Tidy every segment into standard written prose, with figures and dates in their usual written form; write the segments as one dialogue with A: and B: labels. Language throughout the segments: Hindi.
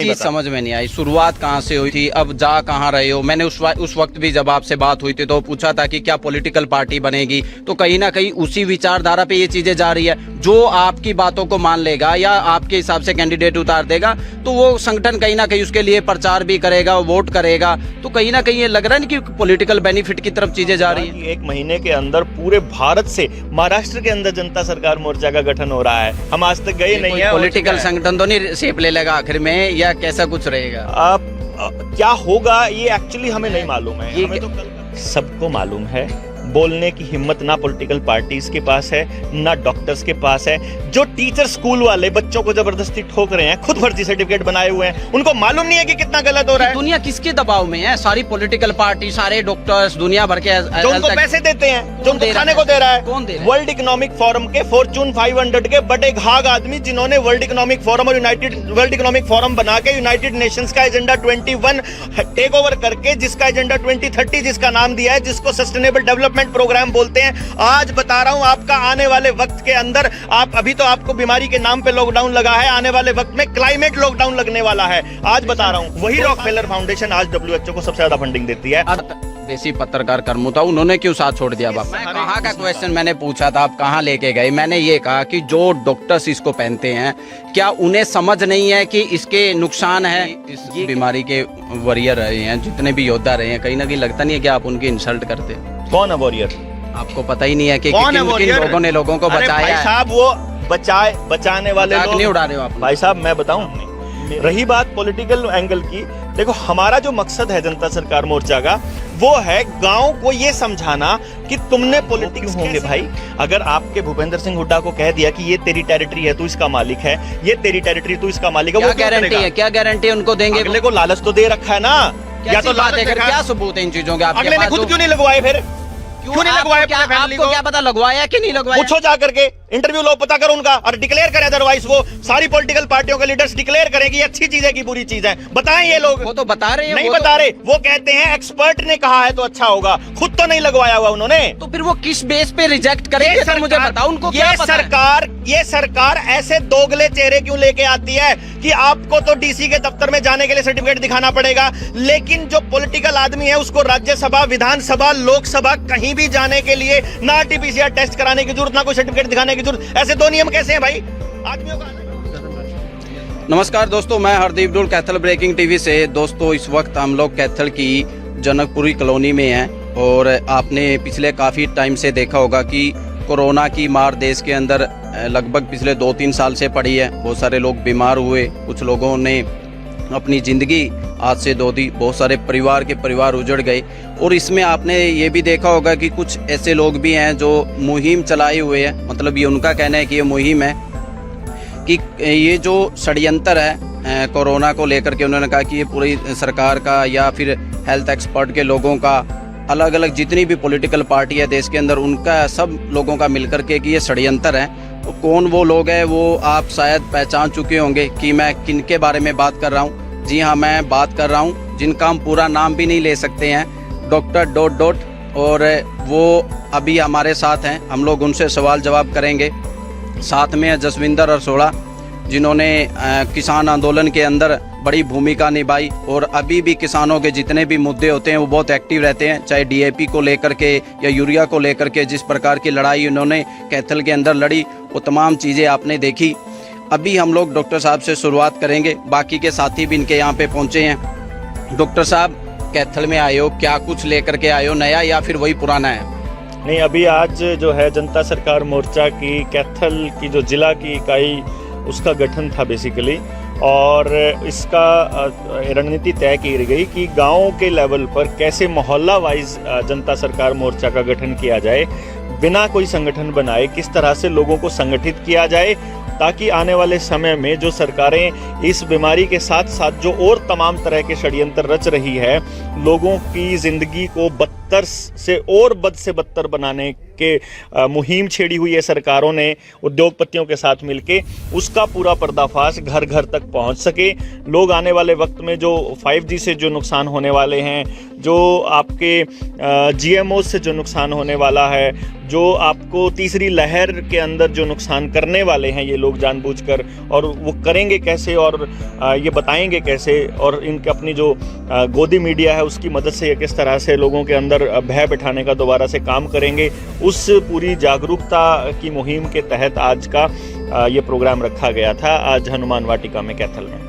A: चीज समझ में नहीं आई, शुरुआत कहाँ से हुई थी, अब जा कहाँ रहे हो। मैंने उस वक्त भी जब आपसे बात हुई थी तो पूछा था कि क्या पॉलिटिकल पार्टी बनेगी, तो कहीं ना कहीं उसी विचारधारा पे ये चीजें जा रही है। जो आपकी बातों को मान लेगा या आपके हिसाब से कैंडिडेट उतार देगा तो वो संगठन कहीं ना कहीं उसके लिए प्रचार भी करेगा, वोट करेगा। तो कहीं ना कहीं ये लग रहा है कि पॉलिटिकल बेनिफिट की तरफ चीजें जा रही है।
B: एक महीने के अंदर पूरे भारत से महाराष्ट्र के अंदर जनता सरकार मोर्चा का गठन हो रहा है। हम आज तक गए नहीं है।
A: पॉलिटिकल संगठन तो नहीं शेप ले लेगा आखिर में, या कैसा कुछ रहेगा?
B: अब क्या होगा ये एक्चुअली हमें नहीं मालूम है। हमें तो सबको मालूम है, बोलने की हिम्मत ना पॉलिटिकल पार्टीज के पास है ना डॉक्टर्स के पास है। जो टीचर स्कूल वाले बच्चों को जबरदस्ती ठोक रहे हैं, खुद फर्जी सर्टिफिकेट बनाए हुए हैं, उनको मालूम नहीं है कि कितना गलत हो रहा है।
A: दुनिया किसके दबाव में है? सारी पॉलिटिकल पार्टी, सारे डॉक्टर्स, दुनिया भर के
B: जो उनको पैसे देते हैं, जो उनको खाने को दे रहा है।
A: कौन दे रहा है?
B: वर्ल्ड इकोनॉमिक फोरम के फॉर्चून 500 के बड़े घाघ आदमी, जिन्होंने वर्ल्ड इकोनॉमिक फोरम और वर्ल्ड इकोनॉमिक फोरम बना के यूनाइटेड नेशंस का एजेंडा 21 टेक ओवर करके, जिसका एजेंडा 2030 जिसका नाम दिया है, जिसको सस्टेनेबल डेवलपमेंट प्रोग्राम बोलते हैं। आज बता रहा हूं आपका आने वाले वक्त के अंदर, आप अभी तो आपको बीमारी के नाम पे लॉकडाउन लगा है, आने वाले वक्त में क्लाइमेट लॉकडाउन लगने वाला है। आज बता रहा हूं, वही रॉकफेलर फाउंडेशन आज WHO को सबसे ज्यादा फंडिंग देती है।
A: देसी पत्रकार कर्मू था, उन्होंने क्यों साथ छोड़ दिया? बाप कहाँ का क्वेश्चन मैंने पूछा था, आप कहाँ लेके गए? मैंने ये कहा कि जो डॉक्टर्स इसको पहनते हैं, क्या उन्हें समझ नहीं है कि इसके नुकसान है? इस बीमारी के वॉरियर रहे हैं, जितने भी योद्धा रहे हैं, कहीं ना कहीं लगता नहीं है कि आप उनकी इंसल्ट करते?
B: कौन है वॉरियर?
A: आपको पता ही नहीं है कि किन लोगों ने लोगों को बचाया है?
B: साहब वो बचाने वाले लोग
A: नहीं उड़ा रहे हो आप
B: भाई साहब। मैं बताऊं, रही बात पॉलिटिकल एंगल की, देखो हमारा जो मकसद है जनता सरकार मोर्चा का, वो है गांव को ये समझाना कि तुमने पॉलिटिक्स होंगे भाई। अगर आपके भूपेंद्र सिंह हुड्डा को कह दिया कि ये तेरी टेरिटरी है, तू इसका मालिक है, ये तेरी टेरिटरी तू इसका मालिक है,
A: क्या गारंटी है? क्या गारंटी उनको देंगे?
B: अगले को लालच तो दे रखा है ना।
A: या तो लालच देकर क्या सबूत है इन चीजों के?
B: अगले ने खुद क्यों नहीं लगवाए? फिर क्यों नहीं लगवाया?
A: आपको क्या पता लगवाया कि नहीं लगवाया?
B: पूछो जा करके, इंटरव्यू लो, पता करो उनका, और डिक्लेयर करें। अदरवाइज वो सारी पॉलिटिकल पार्टियों के लीडर्स डिक्लेयर करें कि ये अच्छी चीज है कि बुरी चीज है। बताएं ये लोग।
A: वो तो बता रहे हैं।
B: नहीं बता रहे, वो कहते हैं एक्सपर्ट ने कहा है तो अच्छा होगा, खुद तो नहीं लगवाया हुआ उन्होंने।
A: तो फिर वो किस बेस पे रिजेक्ट करेंगे? तो मुझे बताओ, उनको क्या पता है?
B: ये सरकार ऐसे दोगले चेहरे क्यों लेके आती है कि आपको तो डीसी के दफ्तर में जाने के लिए सर्टिफिकेट दिखाना पड़ेगा, लेकिन जो पॉलिटिकल आदमी है उसको राज्यसभा, विधानसभा, लोकसभा कहीं भी जाने के लिए ना RT-PCR टेस्ट कराने की जरूरत, ना कोई सर्टिफिकेट दिखाने की जरूरत। ऐसे दो नियम कैसे हैं भाई आदमियों का?
A: नमस्कार दोस्तों, मैं हरदीप डुल कैथल ब्रेकिंग टीवी से। दोस्तों इस वक्त हम लोग कैथल की जनकपुरी कॉलोनी में हैं और आपने पिछले काफ़ी टाइम से देखा होगा कि कोरोना की मार देश के अंदर लगभग पिछले 2-3 साल से पड़ी है। बहुत सारे लोग बीमार हुए, कुछ लोगों ने अपनी ज़िंदगी आज से दो दी, बहुत सारे परिवार उजड़ गए। और इसमें आपने ये भी देखा होगा कि कुछ ऐसे लोग भी हैं जो मुहिम चलाए हुए हैं। मतलब ये उनका कहना है कि ये मुहिम है कि ये जो षड्यंत्र है कोरोना को लेकर के, उन्होंने कहा कि ये पूरी सरकार का या फिर हेल्थ एक्सपर्ट के लोगों का, अलग अलग जितनी भी पॉलिटिकल पार्टी है देश के अंदर, उनका सब लोगों का मिलकर के कि ये षड्यंत्र है। तो कौन वो लोग हैं वो आप शायद पहचान चुके होंगे कि मैं किन के बारे में बात कर रहा हूँ। जी हाँ, मैं बात कर रहा हूँ जिनका हम पूरा नाम भी नहीं ले सकते हैं, डॉक्टर ... और वो अभी हमारे साथ हैं, हम लोग उनसे सवाल जवाब करेंगे। साथ में है जसविंदर अरोड़ा, जिन्होंने किसान आंदोलन के अंदर बड़ी भूमिका निभाई और अभी भी किसानों के जितने भी मुद्दे होते हैं वो बहुत एक्टिव रहते हैं, चाहे DAP को लेकर के या यूरिया को लेकर के। जिस प्रकार की लड़ाई उन्होंने कैथल के अंदर लड़ी, वो तमाम चीज़ें आपने देखी। अभी हम लोग डॉक्टर साहब से शुरुआत करेंगे, बाकी के साथी भी इनके यहाँ पे पहुँचे हैं। डॉक्टर साहब, कैथल में आए हो, क्या कुछ लेकर के आए हो नया या फिर वही पुराना है?
B: नहीं, अभी आज जो है जनता सरकार मोर्चा की कैथल की जो जिला की इकाई, उसका गठन था बेसिकली, और इसका रणनीति तय की गई कि गाँव के लेवल पर कैसे मोहल्ला वाइज जनता सरकार मोर्चा का गठन किया जाए, बिना कोई संगठन बनाए किस तरह से लोगों को संगठित किया जाए, ताकि आने वाले समय में जो सरकारें इस बीमारी के साथ साथ जो और तमाम तरह के षड्यंत्र रच रही है, लोगों की जिंदगी को बदतर से और बद से बदतर बनाने के मुहिम छेड़ी हुई है सरकारों ने उद्योगपतियों के साथ मिलके, उसका पूरा पर्दाफाश घर घर तक पहुंच सके। लोग आने वाले वक्त में जो 5G से जो नुकसान होने वाले हैं, जो आपके GMO से जो नुकसान होने वाला है, जो आपको तीसरी लहर के अंदर जो नुकसान करने वाले हैं ये लोग जानबूझकर, और वो करेंगे कैसे और ये बताएंगे कैसे, और इनके अपनी जो गोदी मीडिया है उसकी मदद से ये किस तरह से लोगों के अंदर भय बिठाने का दोबारा से काम करेंगे, उस पूरी जागरूकता की मुहिम के तहत आज का ये प्रोग्राम रखा गया था आज हनुमान वाटिका में कैथल में।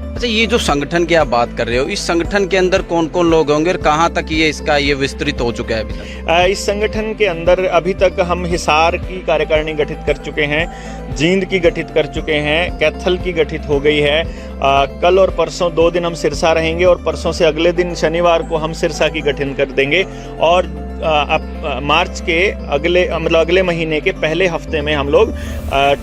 A: अच्छा, ये जो संगठन की आप बात कर रहे हो, इस संगठन के अंदर कौन कौन लोग होंगे और कहाँ तक ये विस्तृत हो चुका है अभी तक?
B: इस संगठन के अंदर अभी तक हम हिसार की कार्यकारिणी गठित कर चुके हैं, जींद की गठित कर चुके हैं, कैथल की गठित हो गई है। कल और परसों 2 दिन हम सिरसा रहेंगे और परसों से अगले दिन शनिवार को हम सिरसा की गठन कर देंगे, और मार्च के अगले महीने के पहले हफ्ते में हम लोग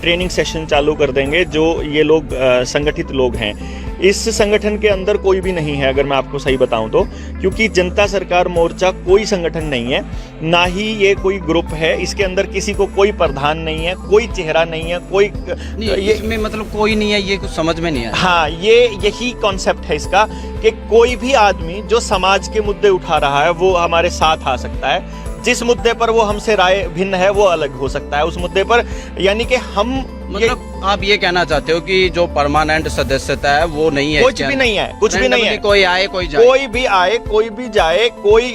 B: ट्रेनिंग सेशन चालू कर देंगे। जो ये लोग संगठित लोग हैं, इस संगठन के अंदर कोई भी नहीं है, अगर मैं आपको सही बताऊं तो, क्योंकि जनता सरकार मोर्चा कोई संगठन नहीं है, ना ही ये कोई ग्रुप है। इसके अंदर किसी को कोई प्रधान नहीं है, कोई चेहरा नहीं है, कोई
A: नहीं, ये इसमें मतलब कोई नहीं है, ये कुछ समझ में नहीं आया।
B: हाँ, यही कॉन्सेप्ट है इसका कि कोई भी आदमी जो समाज के मुद्दे उठा रहा है वो हमारे साथ आ सकता है। जिस मुद्दे पर वो हमसे राय भिन्न है वो अलग हो सकता है उस मुद्दे पर, यानी कि हम
A: मतलब आप ये कहना चाहते हो कि जो परमानेंट सदस्यता है वो नहीं है,
B: कुछ भी नहीं है, कुछ भी नहीं है,
A: कोई आए कोई जाए,
B: कोई भी आए कोई भी जाए, कोई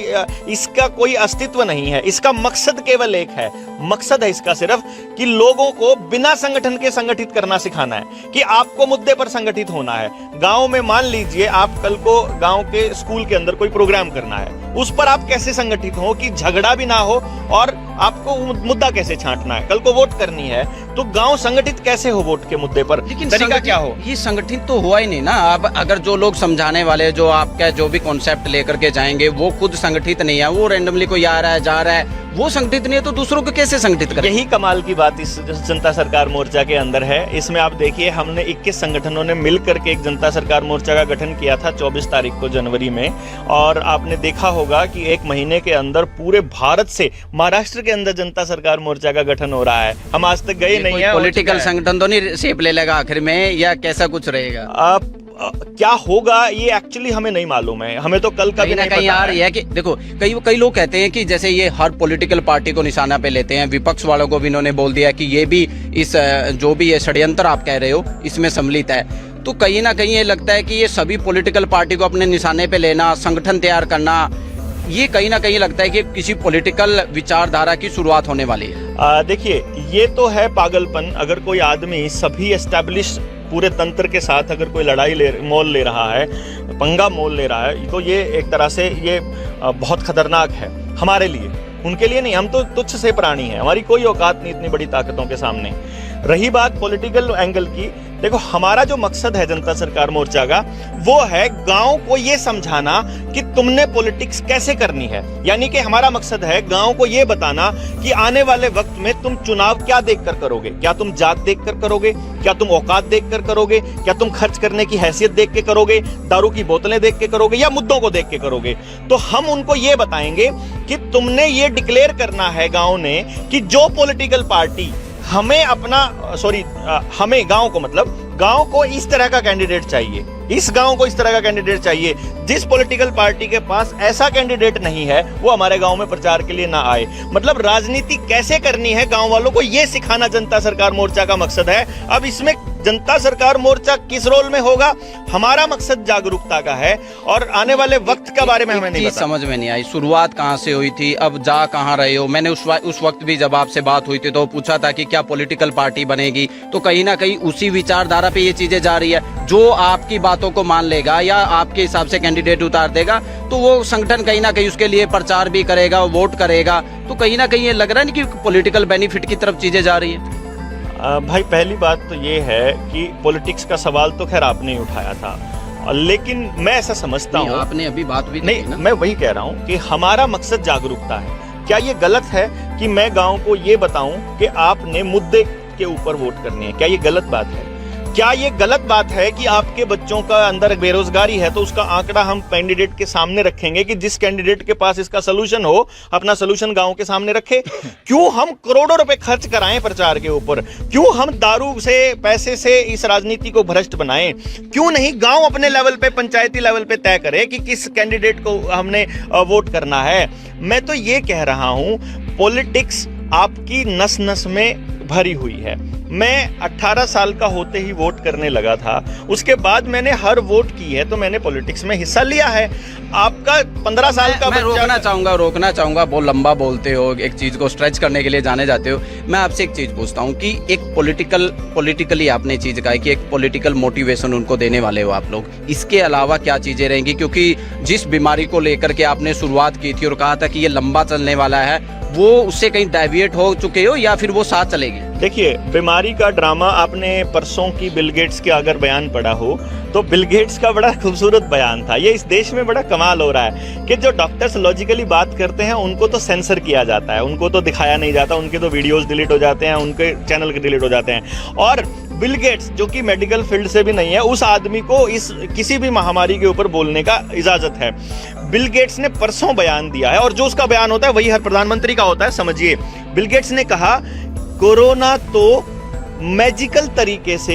B: इसका कोई अस्तित्व नहीं है। इसका मकसद केवल एक है, मकसद है इसका सिर्फ कि लोगों को बिना संगठन के संगठित करना सिखाना है कि आपको मुद्दे पर संगठित होना है। गांव में मान लीजिए आप कल को गांव के स्कूल के अंदर कोई प्रोग्राम करना है, उस पर आप कैसे संगठित हो कि झगड़ा भी ना हो, और आपको मुद्दा कैसे छांटना है। कल को वोट करनी है तो गांव संगठित कैसे हो वोट के मुद्दे पर,
A: लेकिन
B: तरीका क्या हो।
A: ये संगठित तो हुआ ही नहीं ना। अब अगर जो लोग समझाने वाले, जो आपका जो भी कॉन्सेप्ट लेकर के जाएंगे, वो खुद संगठित नहीं है, वो रैंडमली कोई आ रहा है जा रहा है, वो संगठित नहीं है, तो दूसरों को कैसे संगठित करें?
B: यही कमाल की बात इस जनता सरकार मोर्चा के अंदर है। इसमें आप देखिए, हमने 21 संगठनों ने मिलकर के एक जनता सरकार मोर्चा का गठन किया था 24 तारीख को जनवरी में, और आपने देखा होगा कि 1 महीने के अंदर पूरे भारत से महाराष्ट्र के अंदर जनता सरकार मोर्चा का गठन हो रहा है। हम आज तक गए नहीं है।
A: पॉलिटिकल संगठन तो नहीं शेप ले लेगा आखिर में, या कैसा कुछ रहेगा?
B: क्या होगा ये एक्चुअली हमें नहीं मालूम है, हमें तो कल का भी नहीं पता
A: आ रही है कि देखो, कई लोग कहते हैं कि जैसे ये हर पॉलिटिकल पार्टी को निशाना पे लेते हैं। विपक्ष वालों को भी इन्होंने बोल दिया कि ये भी इस जो भी ये षड्यंत्र आप कह रहे हो इसमें सम्मिलित है। तो कहीं ना कहीं ये लगता है कि ये सभी पॉलिटिकल पार्टी को अपने निशाने पे लेना, संगठन तैयार करना, ये कहीं ना कहीं लगता है कि किसी पॉलिटिकल विचारधारा की शुरुआत होने वाली है।
B: देखिए, ये तो है पागलपन। अगर कोई आदमी सभी एस्टैब्लिश पूरे तंत्र के साथ अगर कोई लड़ाई मोल ले रहा है, पंगा मोल ले रहा है, तो ये एक तरह से ये बहुत खतरनाक है हमारे लिए। उनके लिए नहीं, हम तो तुच्छ से प्राणी हैं, हमारी कोई औकात नहीं इतनी बड़ी ताकतों के सामने। रही बात पॉलिटिकल एंगल की, देखो हमारा जो मकसद है जनता सरकार मोर्चा का, वो है गांव को ये समझाना कि तुमने पॉलिटिक्स कैसे करनी है। यानी कि हमारा मकसद है गांव को ये बताना कि आने वाले वक्त में तुम चुनाव क्या देखकर करोगे। क्या तुम जात देखकर करोगे, क्या तुम औकात देखकर करोगे, क्या तुम खर्च करने की हैसियत देख के करोगे, दारू की बोतलें देख के करोगे, या मुद्दों को देख के करोगे। तो हम उनको ये बताएंगे कि तुमने ये डिक्लेयर करना है गांव ने कि जो पॉलिटिकल पार्टी हमें गांव को, मतलब गांव को इस तरह का कैंडिडेट चाहिए, इस गांव को इस तरह का कैंडिडेट चाहिए। जिस पॉलिटिकल पार्टी के पास ऐसा कैंडिडेट नहीं है वो हमारे गांव में प्रचार के लिए ना आए। मतलब राजनीति कैसे करनी है गांव वालों को ये सिखाना जनता सरकार मोर्चा का मकसद है। अब इसमें जनता सरकार मोर्चा किस रोल में होगा, हमारा मकसद जागरूकता का है, और आने वाले वक्त के बारे में हमें नहीं पता।
A: समझ में नहीं आई शुरुआत कहाँ से हुई थी, अब जा कहाँ रहे हो। मैंने उस वक्त भी जब आपसे बात हुई थी तो पूछा था कि क्या पॉलिटिकल पार्टी बनेगी, तो कहीं ना कहीं उसी विचारधारा पे ये चीजें जा रही है। जो आपकी बातों को मान लेगा या आपके हिसाब से कैंडिडेट उतार देगा, तो वो संगठन कहीं ना कहीं उसके लिए प्रचार भी करेगा, वोट करेगा। तो कहीं ना कहीं ये लग रहा है कि पॉलिटिकल बेनिफिट की तरफ चीजें जा रही है।
B: भाई, पहली बात तो ये है कि पॉलिटिक्स का सवाल तो खैर आपने ही उठाया था, लेकिन मैं ऐसा समझता हूँ,
A: आपने अभी बात भी
B: नहीं ना? मैं वही कह रहा हूँ कि हमारा मकसद जागरूकता है। क्या ये गलत है कि मैं गांव को ये बताऊं कि आपने मुद्दे के ऊपर वोट करनी है? क्या ये गलत बात है? क्या ये गलत बात है कि आपके बच्चों का अंदर बेरोजगारी है तो उसका आंकड़ा हम कैंडिडेट के सामने रखेंगे कि जिस कैंडिडेट के पास इसका सलूशन हो, अपना सलूशन गांव के सामने रखे? क्यों हम करोड़ों रुपए खर्च कराएं प्रचार के ऊपर? क्यों हम दारू से, पैसे से इस राजनीति को भ्रष्ट बनाएं? क्यों नहीं गांव अपने लेवल पे, पंचायती लेवल पे तय करे कि किस कैंडिडेट को हमने वोट करना है? मैं तो ये कह रहा हूं, पॉलिटिक्स आपकी नस नस में भरी हुई है। मैं 18 साल का होते ही वोट करने लगा था, उसके बाद मैंने हर वोट की है, तो मैंने पॉलिटिक्स में हिस्सा लिया है। आपका 15 साल का
A: मैं रोकना चाहूंगा, बहुत लंबा बोलते हो, एक चीज को स्ट्रेच करने के लिए जाने जाते हो। मैं आपसे एक चीज पूछता हूँ कि एक पॉलिटिकली आपने चीज कहा कि एक पॉलिटिकल मोटिवेशन उनको देने वाले हो आप लोग, इसके अलावा क्या चीजें रहेंगी? क्योंकि जिस बीमारी को लेकर के आपने शुरुआत की थी और कहा था कि ये लंबा चलने वाला है, वो उससे कहीं डेविएट हो चुके हो या फिर वो साथ चलेगी?
B: देखिए, बीमारी का ड्रामा आपने परसों की बिल गेट्स के अगर बयान पढ़ा हो तो बिल गेट्स का बड़ा खूबसूरत बयान था। ये इस देश में बड़ा कमाल हो रहा है कि जो डॉक्टर्स लॉजिकली बात करते हैं उनको तो सेंसर किया जाता है, उनको तो दिखाया नहीं जाता, उनके तो वीडियोस डिलीट हो जाते हैं, उनके चैनल डिलीट हो जाते हैं। और बिल गेट्स जो कि मेडिकल फील्ड से भी नहीं है, उस आदमी को इस किसी भी महामारी के ऊपर बोलने का इजाजत है। बिल गेट्स ने परसों बयान दिया है और जो उसका बयान होता है वही हर प्रधानमंत्री का होता है। समझिए, बिल गेट्स ने कहा कोरोना तो मैजिकल तरीके से,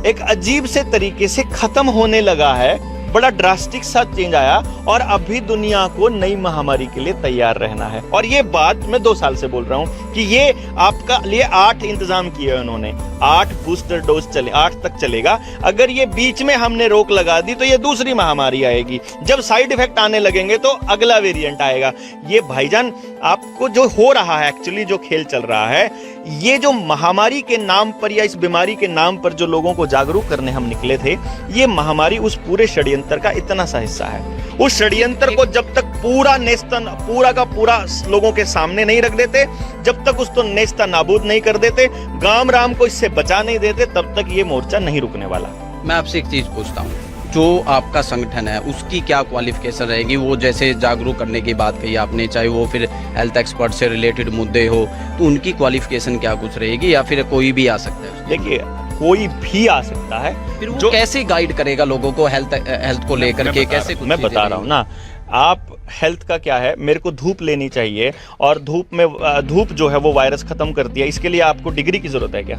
B: एक अजीब से तरीके से खत्म होने लगा है, बड़ा ड्रास्टिक सा चेंज आया और अभी दुनिया को नई महामारी के लिए तैयार रहना है। और ये बात मैं 2 साल से बोल रहा हूं कि ये आपका लिए 8 इंतजाम किए उन्होंने, 8 बूस्टर डोज चले, 8 तक चलेगा। अगर ये बीच में हमने रोक लगा दी तो ये दूसरी महामारी आएगी, जब साइड इफेक्ट आने लगेंगे तो अगला वेरिएंट आएगा। ये भाईजान आपको जो हो रहा है, एक्चुअली जो खेल चल रहा है, ये जो महामारी के नाम पर या इस बीमारी के नाम पर जो लोगों को जागरूक करने हम निकले थे, ये महामारी उस पूरे षड्यंत्र का इतना सा हिस्सा है। उस षड्यंत्र को जब तक पूरा का पूरा लोगों के सामने नहीं रख देते, जब तक उसको नेस्ता नाबूद नहीं कर देते, गाम राम को इससे बचा नहीं देते, तब तक ये मोर्चा नहीं रुकने वाला।
A: मैं आपसे एक चीज पूछता हूँ, जो आपका संगठन है उसकी क्या क्वालिफिकेशन रहेगी? वो जैसे जागरूक करने की बात कही आपने, चाहे वो फिर हेल्थ एक्सपर्ट से रिलेटेड मुद्दे हो, तो उनकी क्वालिफिकेशन क्या कुछ रहेगी या फिर कोई भी आ सकता है?
B: देखिए, कोई भी आ सकता है।
A: फिर वो कैसे गाइड करेगा लोगों को हेल्थ को लेकर के? कैसे?
B: मैं बता रहा हूँ ना, आप हेल्थ का क्या है, मेरे को धूप लेनी चाहिए और धूप जो है वो वायरस खत्म करती है, इसके लिए आपको डिग्री की जरूरत है क्या?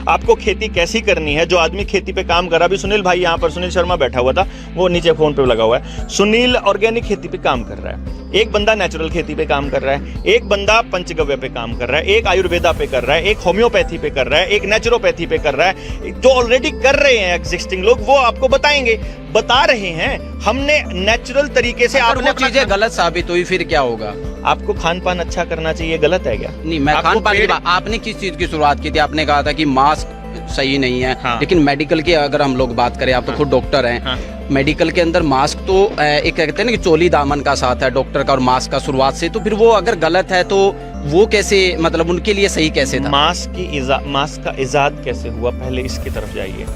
B: आपको खेती कैसी करनी है, जो आदमी खेती पे काम कर रहा है, अभी सुनील भाई यहाँ पर, सुनील शर्मा बैठा हुआ था, वो नीचे फोन पे लगा हुआ है, सुनील ऑर्गेनिक खेती पे काम कर रहा है, एक बंदा नेचुरल खेती पे काम कर रहा है, एक बंदा पंचगव्य पे काम कर रहा है, एक आयुर्वेदा पे कर रहा है, एक होम्योपैथी पे कर रहा है, एक नेचुरोपैथी पे कर रहा है। जो ऑलरेडी कर रहे हैं एग्जिस्टिंग लोग, वो आपको बताएंगे, बता रहे हैं। हमने नेचुरल तरीके से, आपने
A: चीजें गलत साबित हुई फिर क्या होगा?
B: आपको खान पान अच्छा करना चाहिए, गलत है क्या?
A: नहीं, मैं खान पान की बात, आपने किस चीज की शुरुआत की थी? आपने कहा था कि मास्क सही नहीं है। हाँ। लेकिन मेडिकल की अगर हम लोग बात करें, आप तो खुद डॉक्टर हैं। हाँ। मेडिकल के अंदर मास्क तो एक कहते हैं ना कि चोली दामन का साथ है डॉक्टर का और मास्क का शुरुआत से, तो फिर वो अगर गलत है तो वो कैसे, मतलब उनके लिए सही कैसे था?
B: मास्क का इजाद कैसे हुआ, पहले इसकी तरफ जाइए।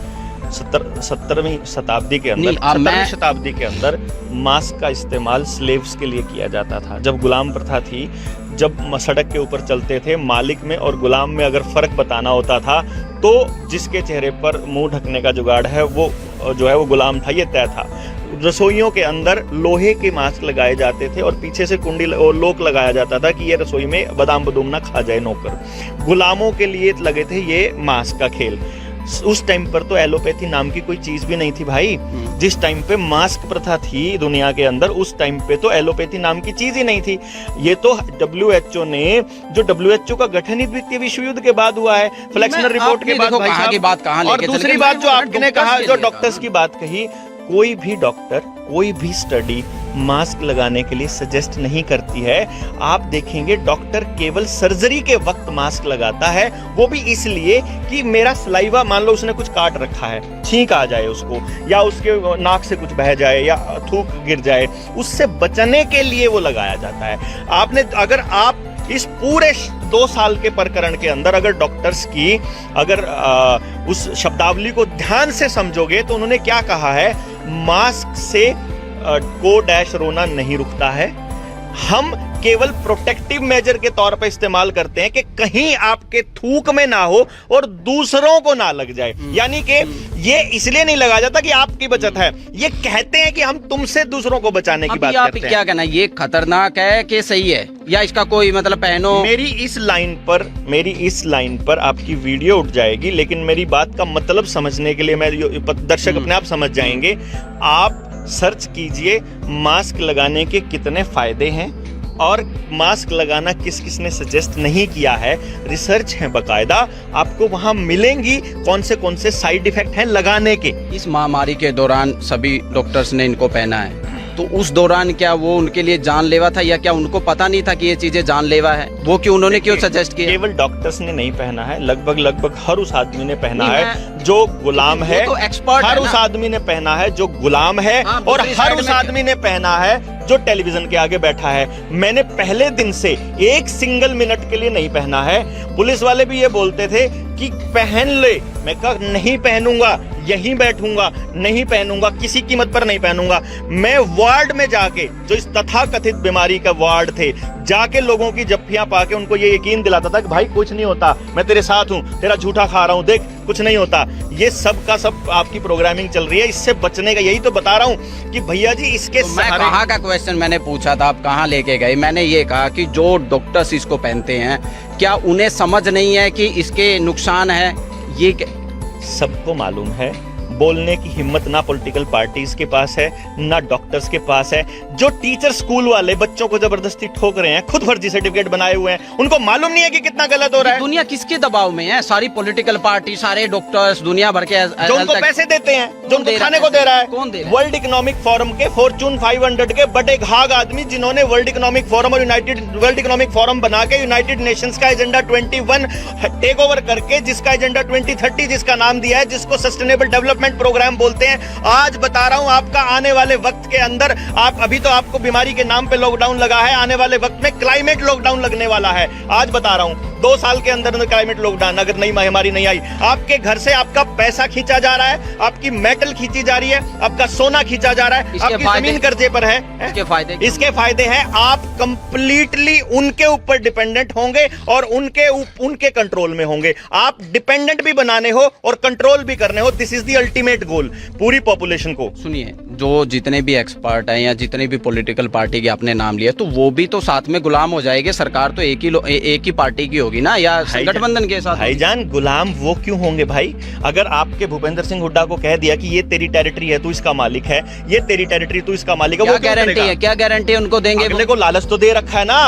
B: 17वीं शताब्दी के अंदर, 17वीं शताब्दी के अंदर मास्क का इस्तेमाल स्लेव्स के लिए किया जाता था। जब गुलाम प्रथा थी, जब सड़क के ऊपर चलते थे, मालिक में और गुलाम में अगर फर्क बताना होता था तो जिसके चेहरे पर मुंह ढकने का जुगाड़ है वो जो है वो गुलाम था, ये तय था। रसोइयों के अंदर लोहे के मास्क लगाए जाते थे और पीछे से कुंडी और लोक लगाया जाता था कि ये रसोई में बादाम बदूम ना खा जाए नौकर। गुलामों के लिए लगे थे ये मास्क का खेल। उस टाइम पर तो एलोपैथी नाम की कोई चीज भी नहीं थी भाई। जिस टाइम पे मास्क प्रथा थी दुनिया के अंदर, उस टाइम पे तो एलोपैथी नाम की चीज ही नहीं थी। ये तो WHO ने, जो WHO का गठन ही द्वितीय विश्व युद्ध के बाद हुआ है, फ्लेक्सनर रिपोर्ट के बाद। और दूसरी बात जो आपने कहा, जो डॉक्टर्स की बात कही, कोई भी डॉक्टर, कोई भी स्टडी मास्क लगाने के लिए सजेस्ट नहीं करती है। आप देखेंगे डॉक्टर केवल सर्जरी के वक्त मास्क लगाता है, वो भी इसलिए कि मेरा सलाइवा, मान लो उसने कुछ काट रखा है, छींक आ जाए उसको, या उसके नाक से कुछ बह जाए या थूक गिर जाए, उससे बचने के लिए वो लगाया जाता है। अगर आप इस पूरे 2 साल के प्रकरण के अंदर अगर डॉक्टर्स की उस शब्दावली को ध्यान से समझोगे तो उन्होंने क्या कहा है, मास्क से को डैश रोना नहीं रुकता है। हम केवल प्रोटेक्टिव मेजर के तौर पर इस्तेमाल करते हैं कि कहीं आपके थूक में ना हो और दूसरों को ना लग जाए। यानी कि ये इसलिए नहीं लगाया जाता कि आपकी बचत है, ये कहते हैं कि हम तुमसे दूसरों को बचाने की बात करते हैं।
A: क्या कहना है, ये खतरनाक है कि सही है, या इसका कोई मतलब पहनो?
B: मेरी इस लाइन पर आपकी वीडियो उठ जाएगी, लेकिन मेरी बात का मतलब समझने के लिए दर्शक अपने आप समझ जाएंगे। आप सर्च कीजिए मास्क लगाने के कितने फायदे हैं, और मास्क लगाना किस किस ने सजेस्ट नहीं किया है, रिसर्च है बकायदा, आपको वहां मिलेंगी कौन से साइड इफेक्ट हैं लगाने के।
A: इस महामारी के दौरान सभी डॉक्टर्स ने इनको पहना है, तो उस दौरान क्या वो उनके लिए जानलेवा था या क्या उनको पता नहीं था कि ये चीजें जानलेवा है? वो क्यों उन्होंने क्यों सजेस्ट किया?
B: केवल डॉक्टर्स ने नहीं पहना है, लगभग हर उस आदमी ने पहना
A: नहीं,
B: है जो गुलाम है,
A: तो एक्सपर्ट
B: हर
A: है
B: उस
A: ना?
B: आदमी ने पहना है जो गुलाम है,
A: हाँ,
B: और
A: दूसरी
B: हर
A: साइड
B: उस
A: में
B: आदमी ने पहना है जो टेलीविजन के आगे बैठा है। मैंने पहले दिन से एक सिंगल मिनट के लिए नहीं पहना है। पुलिस वाले भी ये बोलते थे कि पहन ले, मैं कहा नहीं पहनूंगा, यहीं बैठूंगा, नहीं पहनूंगा, किसी कीमत पर नहीं पहनूंगा। मैं वार्ड में जाके, जो इस तथाकथित बीमारी का वार्ड थे, जाके लोगों की जफ्फियां पाके उनको ये यकीन दिलाता था कि भाई कुछ नहीं होता, मैं तेरे साथ हूं, तेरा झूठा खा रहा हूं, देख कुछ नहीं होता। ये सब का सब आपकी प्रोग्रामिंग चल रही है, इससे बचने का यही तो बता रहा हूं कि भैया जी इसके
A: तो मैं कहाँ का क्वेश्चन मैंने पूछा था, आप कहाँ लेके गए? मैंने ये कहा कि जो डॉक्टर्स इसको पहनते हैं, क्या उन्हें समझ नहीं है कि इसके नुकसान है? ये
B: सबको मालूम है। बोलने की हिम्मत ना पॉलिटिकल पार्टीज के पास है, ना डॉक्टर्स के पास है। जो टीचर स्कूल वाले बच्चों को जबरदस्ती ठोक रहे हैं, खुद फर्जी सर्टिफिकेट बनाए हुए हैं, उनको मालूम नहीं है कि कितना गलत हो रहा है।
A: दुनिया किसके दबाव में है? सारी पॉलिटिकल पार्टी, सारे डॉक्टर्स, दुनिया भर के
B: जो उनको पैसे देते हैं, जो उनको खाने को दे रहा है।
A: कौन दे रहा है?
B: वर्ल्ड इकोनॉमिक फोरम के फॉर्चून 500 के बड़े घाघ आदमी, जिन्होंने वर्ल्ड इकोनॉमिक फोरम और वर्ल्ड इकोनॉमिक फोरम बना के यूनाइटेड नेशंस का एजेंडा 21 टेक ओवर करके, जिसका एजेंडा 2030 जिसका नाम दिया है, जिसको सस्टेनेबल डेवलपमेंट प्रोग्राम बोलते हैं। आज बता रहा हूं आपका आने वाले वक्त के अंदर, आप अभी तो आपको बीमारी के नाम पे लॉकडाउन लगा है, आने वाले वक्त में क्लाइमेट लॉकडाउन लगने वाला है। आज बता रहा हूं 2 साल के अंदर क्लाइमेट लॉकडाउन, अगर नई महामारी नहीं आई। आपके घर से आपका पैसा खींचा जा रहा है, आपकी मेटल खींची जा रही है, आपका सोना खींचा जा रहा है, आपकी जमीन कर्जे पर है। इसके फायदे हैं, आप कंप्लीटली उनके ऊपर डिपेंडेंट होंगे और उनके कंट्रोल में होंगे। आप डिपेंडेंट भी बनाने हो और कंट्रोल भी करने हो। This is the ultimate goal पूरी पॉपुलेशन को।
A: सुनिए, जो जितने भी एक्सपर्ट हैं या जितने भी पॉलिटिकल पार्टी के आपने नाम लिया, तो वो भी तो साथ में गुलाम हो जाएंगे। सरकार तो एक ही पार्टी की होगी ना, या गठबंधन के साथ?
B: भाईजान गुलाम वो क्यों होंगे भाई? अगर आपके भूपेंद्र सिंह हुड्डा को कह दिया कि ये तेरी टेरिटरी है, तू इसका मालिक है, ये तेरी टेरिटरी, तू इसका मालिक है, वो
A: क्या गारंटी है? क्या गारंटी उनको देंगे?
B: अगले को लालच तो दे रखा है ना।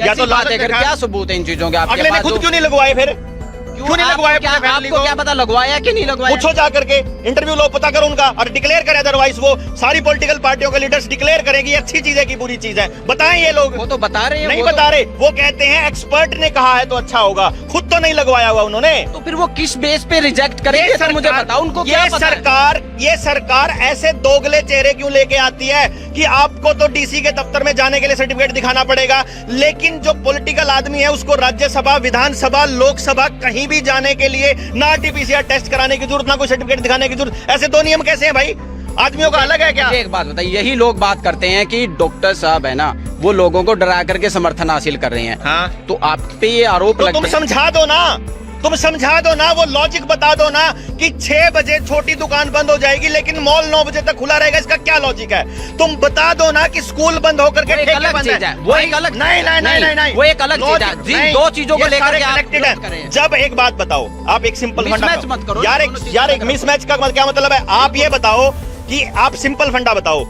A: या तो लालच है, क्या सबूत है इन चीजों के?
B: अगले ने खुद क्यों नहीं लगवाए? फिर क्यों नहीं लगवाया?
A: आपको क्या पता लगवाया कि नहीं लगवाया?
B: पूछो जा करके, इंटरव्यू लो, पता करो उनका, और डिक्लेयर करें। अदरवाइज वो सारी पॉलिटिकल पार्टियों के लीडर्स डिक्लेयर करेंगे अच्छी चीज है कि बुरी चीज है। बताएं ये लोग।
A: वो तो बता रहे हैं।
B: नहीं बता रहे, वो कहते हैं एक्सपर्ट ने कहा है तो अच्छा होगा, खुद तो नहीं लगवाया हुआ उन्होंने।
A: तो फिर वो किस बेस पे रिजेक्ट करेंगे? सर मुझे बताओ, उनको क्या पता है?
B: ये सरकार ऐसे दोगले चेहरे क्यों लेके आती है कि आपको तो डीसी के दफ्तर में जाने के लिए सर्टिफिकेट दिखाना पड़ेगा, लेकिन जो पॉलिटिकल आदमी है उसको राज्यसभा, विधानसभा, लोकसभा कहीं भी जाने के लिए ना आरटीपीसीआर टेस्ट कराने की जरूरत, ना कोई सर्टिफिकेट दिखाने की जरूरत। ऐसे दो नियम कैसे हैं भाई? आदमियों का अलग है क्या?
A: एक बात बताइए, यही लोग बात करते हैं कि डॉक्टर साहब है ना, वो लोगों को डरा करके समर्थन हासिल कर रहे हैं।
B: हाँ,
A: तो आप पे ये आरोप
B: तो तुम समझा दो ना, तुम समझा दो ना, वो लॉजिक बता दो ना कि 6 बजे छोटी दुकान बंद हो जाएगी लेकिन मॉल 9 बजे तक खुला रहेगा। इसका क्या लॉजिक है? तुम बता दो ना कि स्कूल बंद होकर के ठेके बंद है।
A: वो एक अलग,
B: नहीं,
A: वो एक अलग चीज है। जिन दो चीजों को लेकर के आप विरोध करें।
B: जब एक बात बताओ, आप एक सिंपल फंडा
A: मत करो
B: यार, एक मिसमैच का क्या मतलब है? आप ये बताओ कि आप सिंपल फंडा बताओ।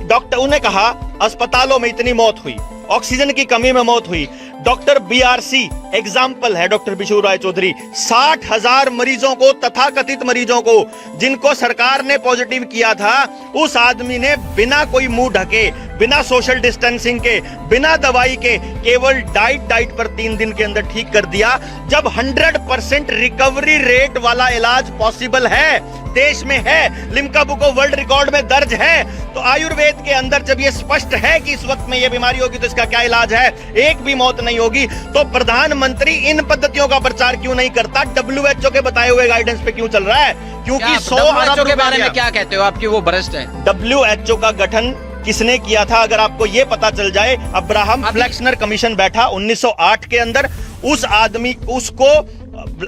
B: डॉक्टर उन्हें कहा अस्पतालों में इतनी मौत हुई, ऑक्सीजन की कमी में मौत हुई। डॉक्टर बीआरसी एग्जाम्पल है, डॉक्टर बिशु राय चौधरी, 60,000 मरीजों को, तथाकथित मरीजों को जिनको सरकार ने पॉजिटिव किया था, उस आदमी ने बिना कोई मुंह ढके, बिना सोशल डिस्टेंसिंग के, बिना दवाई के, केवल डाइट पर 3 दिन के अंदर ठीक कर दिया। जब 100% रिकवरी रेट वाला इलाज पॉसिबल है, देश में है, Limca book of world record में दर्ज है, तो आयुर्वेद के अंदर जब ये स्पष्ट है कि इस वक्त में ये बीमारी होगी तो इसका क्या इलाज है, एक भी मौत नहीं होगी, तो प्रधानमंत्री इन पद्धतियों का प्रचार क्यों नहीं करता? WHO के बताए हुए गाइडेंस पे क्यों चल रहा है? क्योंकि 100 अरब
A: के बारे में क्या कहते हो? आपकी वो भ्रष्ट है।
B: WHO का गठन किसने किया था अगर आपको ये पता चल जाए? अब्राहम फ्लेक्सनर कमीशन बैठा 1908 के अंदर, उस आदमी उसको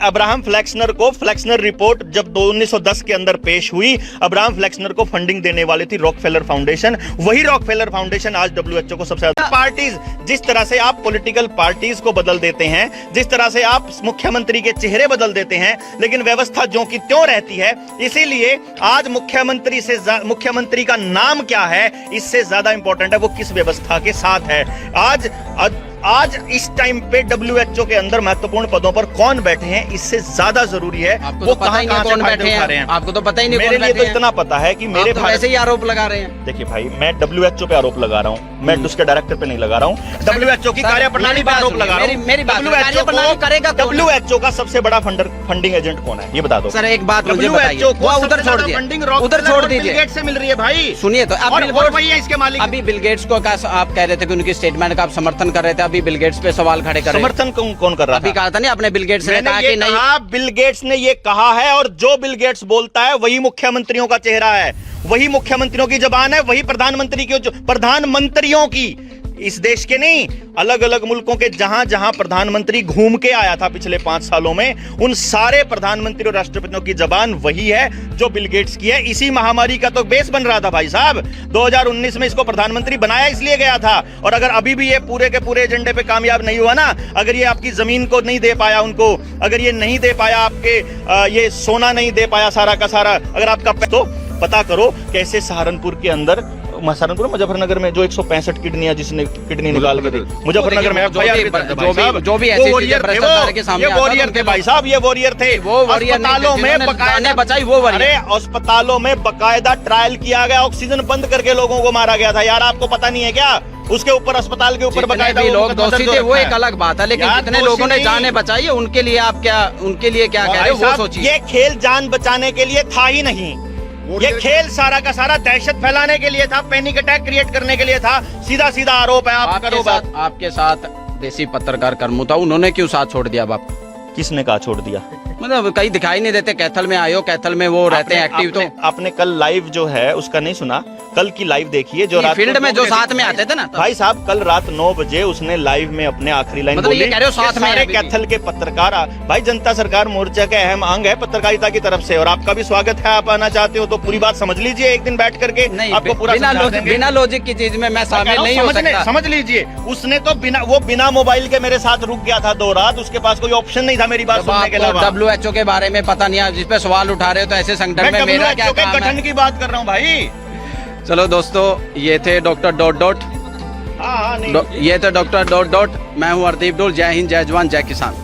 B: अब्राहम फ्लेक्सनर को फ्लेक्सनर रिपोर्ट जब 1910 के अंदर पेश हुई, अब्राहम फ्लेक्सनर को फंडिंग देने वाली थी रॉकफेलर फाउंडेशन। वही रॉकफेलर फाउंडेशन आज डब्ल्यूएचओ को सबसे ज्यादा पार्टीज, जिस तरह से आप पॉलिटिकल पार्टीज को बदल देते हैं, जिस तरह से आप मुख्यमंत्री के चेहरे बदल देते हैं, लेकिन व्यवस्था ज्यों की त्यों रहती है। इसीलिए आज मुख्यमंत्री का नाम क्या है इससे ज्यादा इंपॉर्टेंट है वो किस व्यवस्था के साथ है। आज इस टाइम पे डब्ल्यूएचओ के अंदर महत्वपूर्ण पदों पर कौन बैठे हैं इससे ज्यादा जरूरी है वो कहां से फायदे उठा रहे हैं।
A: आपको तो पता ही नहीं।
B: मेरे लिए तो इतना पता है कि मेरे
A: भाई ऐसे ही आरोप लगा रहे हैं।
B: देखिए भाई, मैं डब्ल्यूएचओ पे आरोप लगा रहा हूं, मैं उसके डायरेक्टर पे नहीं लगा रहा हूं, डब्ल्यूएचओ की कार्यप्रणाली पे आरोप लगा रहा हूं। डब्ल्यूएचओ का सबसे बड़ा फंडिंग एजेंट कौन है ये बता दो सर।
A: एक बात मुझे बताइए, उधर छोड़ दीजिए, उधर छोड़ दीजिए,
B: बिल गेट्स से मिल रही है भाई।
A: सुनिए तो
B: वही है इसके मालिक।
A: अभी बिल गेट्स को आप कह रहे थे कि उनकी स्टेटमेंट का आप समर्थन कर रहे थे, अभी बिल गेट्स पे सवाल खड़े कर रहे हैं।
B: समर्थन कौन कर रहा
A: अभी कहा था नहीं आपने, बिल गेट्स ने कहा कि नहीं।
B: बिल गेट्स ने ये कहा है और जो बिल गेट्स बोलता है वही मुख्यमंत्रियों का चेहरा है, वही मुख्यमंत्रियों की जबान है, वही प्रधानमंत्रियों की, इस देश के नहीं, अलग अलग मुल्कों के जहां जहां प्रधानमंत्री घूम के आया था पिछले 5 सालों में, उन सारे प्रधानमंत्री और राष्ट्रपतियों की जबान वही है जो बिल गेट्स की है। इसी महामारी का तो बेस बन रहा था भाई साहब। 2019 में इसको प्रधानमंत्री बनाया इसलिए गया था, और अगर अभी भी ये पूरे के पूरे एजेंडे पे कामयाब नहीं हुआ ना, अगर ये आपकी जमीन को नहीं दे पाया उनको, अगर ये नहीं दे पाया आपके ये सोना नहीं दे पाया सारा का सारा, अगर आपका तो पता करो कैसे सहारनपुर के अंदर, मुजफ्फरनगर में जो 165 किडनियां जिसने किडनी निकाल के दी मुजफ्फरनगर में, जो भी ऐसी वॉरियर थे भाई साहब, ये वॉरियर थे। वो अस्पतालों में बकायदा बचाई, वो अरे अस्पतालों में बकायदा ट्रायल किया गया, ऑक्सीजन बंद करके लोगों को मारा गया था यार, आपको पता नहीं है क्या? उसके ऊपर अस्पताल के ऊपर बकायदा लोग दोषी थे, वो एक अलग बात है, लेकिन जितने लोगों ने जाने बचाई है उनके लिए आप क्या कह रहे हो वो सोचिए। ये खेल जान बचाने के लिए था ही नहीं, ये खेल सारा का सारा दहशत फैलाने के लिए था, पैनिक अटैक क्रिएट करने के लिए था। सीधा सीधा आरोप है।
A: आपके साथ देसी पत्रकार कर्मू था, उन्होंने क्यों साथ छोड़ दिया? अब
B: किसने कहा छोड़ दिया?
A: मतलब कहीं दिखाई नहीं देते, कैथल में आए हो, कैथल में वो रहते हैं एक्टिव। तो
B: आपने कल लाइव जो है उसका नहीं सुना, कल की लाइव देखिए जो रात
A: फील्ड में जो साथ में आते थे ना
B: भाई साहब, कल रात 9 बजे उसने लाइव में अपने आखिरी लाइन बोली।
A: ये कह रहे हो साथ में
B: सारे कैथल के पत्रकार भाई, जनता सरकार मोर्चा का अहम अंग है पत्रकारिता की तरफ से, और आपका भी स्वागत है। आप आना चाहते हो तो पूरी बात समझ लीजिए एक दिन बैठ करके, आपको पूरा
A: बिना लॉजिक की चीज में मैं शामिल नहीं हो सकता।
B: समझ लीजिए, उसने तो बिना मोबाइल के मेरे साथ रुक गया था 2 रात, उसके पास कोई ऑप्शन नहीं था मेरी बात सुनने के अलावा।
A: डब्ल्यूएचओ के बारे में पता नहीं, जिस पे सवाल उठा रहे हो तो ऐसे संगठन में मेरा क्या काम है?
B: गठन की बात कर रहा हूँ भाई।
A: चलो दोस्तों, ये थे डॉक्टर ... ये थे डॉक्टर ... मैं हूँ हरदीप डोल। जय हिंद, जय जवान, जय किसान।